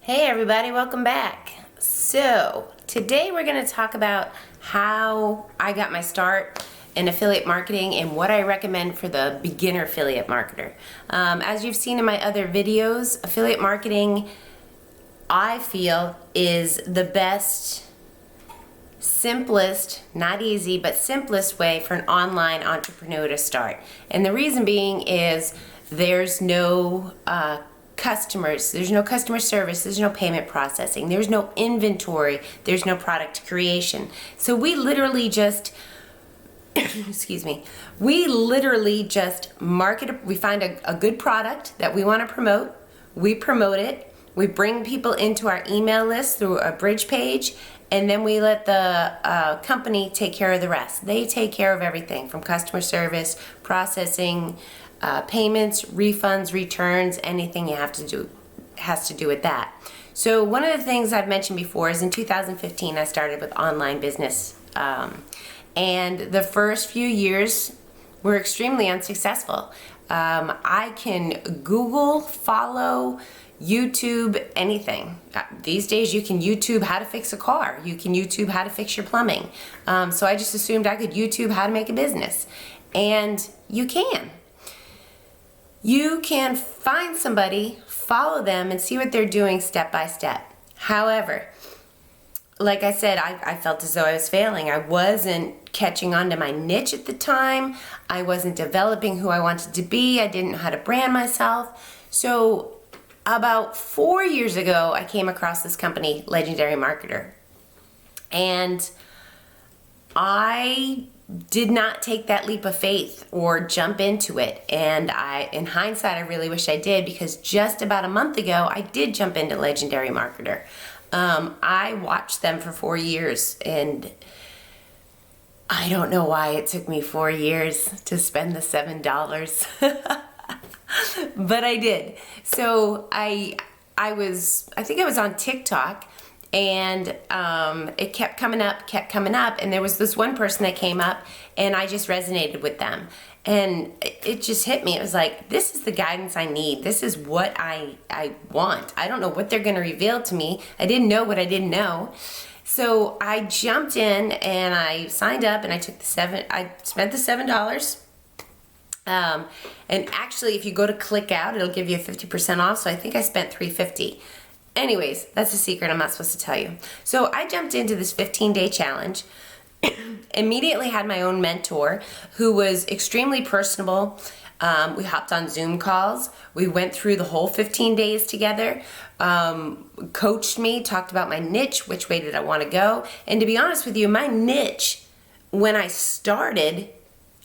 Hey everybody, welcome back. So today we're going to talk about how I got my start in affiliate marketing and what I recommend for the beginner affiliate marketer. As you've seen in my other videos, affiliate marketing, I feel, is the best, simplest, not easy, but simplest way for an online entrepreneur to start. And the reason being is there's no customers, there's no customer service, there's no payment processing, there's no inventory, there's no product creation. So we literally just we literally just we find a good product that we want to promote, we promote it, we bring people into our email list through a bridge page, and then we let the company take care of the rest. They take care of everything from customer service, processing, payments, refunds, returns, anything you have to do has to do with that. So one of the things I've mentioned before is in 2015 I started with online business, and the first few years were extremely unsuccessful. I can Google, follow, YouTube, anything. These days you can YouTube how to fix a car. You can YouTube how to fix your plumbing. So I just assumed I could YouTube how to make a business. And you can. You can find somebody, follow them, and see what they're doing step by step. However, like I said, I felt as though I was failing. I wasn't catching on to my niche at the time. I wasn't developing who I wanted to be. I didn't know how to brand myself. So about 4 years ago, I came across this company, Legendary Marketer. And I did not take that leap of faith or jump into it. And in hindsight, I really wish I did, because just about a month ago, I did jump into Legendary Marketer. I watched them for 4 years, and I don't know why it took me 4 years to spend the $7. But I did. So I think I was on TikTok, and it kept coming up, and there was this one person that came up, and I just resonated with them. And it just hit me. It was like, this is the guidance I need. This is what I want. I don't know what they're going to reveal to me. I didn't know what I didn't know. So I jumped in and I signed up, and I spent the $7. And actually, if you go to click out, it'll give you 50% off. So I think I spent $3.50. Anyways, that's a secret I'm not supposed to tell you. So I jumped into this 15-day challenge. Immediately had my own mentor who was extremely personable. We hopped on Zoom calls. We went through the whole 15 days together, coached me, talked about my niche, which way did I want to go. And to be honest with you, my niche, when I started,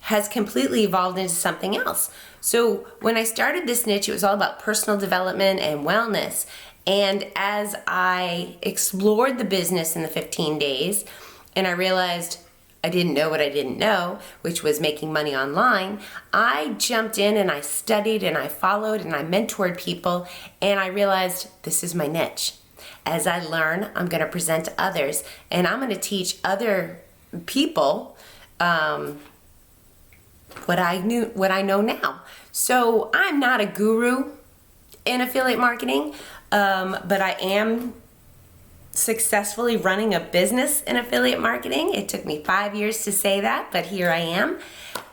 has completely evolved into something else. So when I started this niche, it was all about personal development and wellness. And as I explored the business in the 15 days, and I realized I didn't know what I didn't know, which was making money online, I jumped in and I studied and I followed and I mentored people, and I realized this is my niche. As I learn, I'm going to present to others, and I'm going to teach other people what I know now. So I'm not a guru in affiliate marketing, but I am successfully running a business in affiliate marketing. It took me 5 years to say that, but here I am.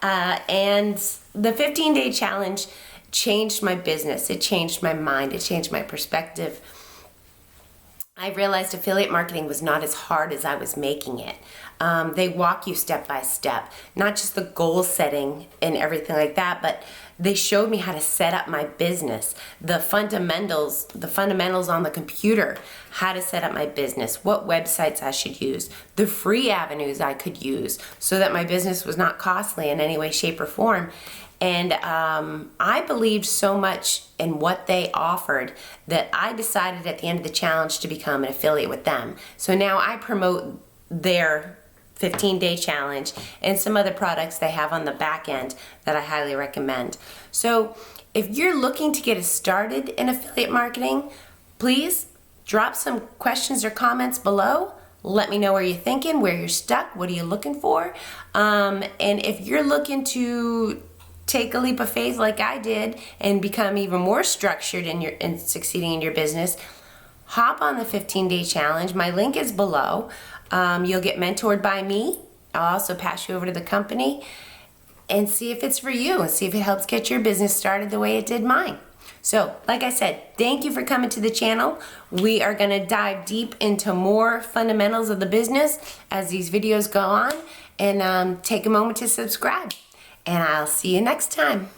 And the 15-day challenge changed my business. It changed my mind. It changed my perspective. I realized affiliate marketing was not as hard as I was making it. They walk you step by step, not just the goal setting and everything like that, but they showed me how to set up my business, the fundamentals on the computer, how to set up my business, what websites I should use, the free avenues I could use so that my business was not costly in any way, shape, or form. And I believed so much in what they offered that I decided at the end of the challenge to become an affiliate with them. So now I promote their 15-day challenge and some other products they have on the back end that I highly recommend. So if you're looking to get started in affiliate marketing, please drop some questions or comments below. Let me know where you're thinking, where you're stuck, what are you looking for. And if you're looking to take a leap of faith like I did and become even more structured in succeeding in your business, hop on the 15-day challenge. My link is below. You'll get mentored by me. I'll also pass you over to the company and see if it's for you and see if it helps get your business started the way it did mine. So, like I said, thank you for coming to the channel. We are going to dive deep into more fundamentals of the business as these videos go on. And take a moment to subscribe. And I'll see you next time.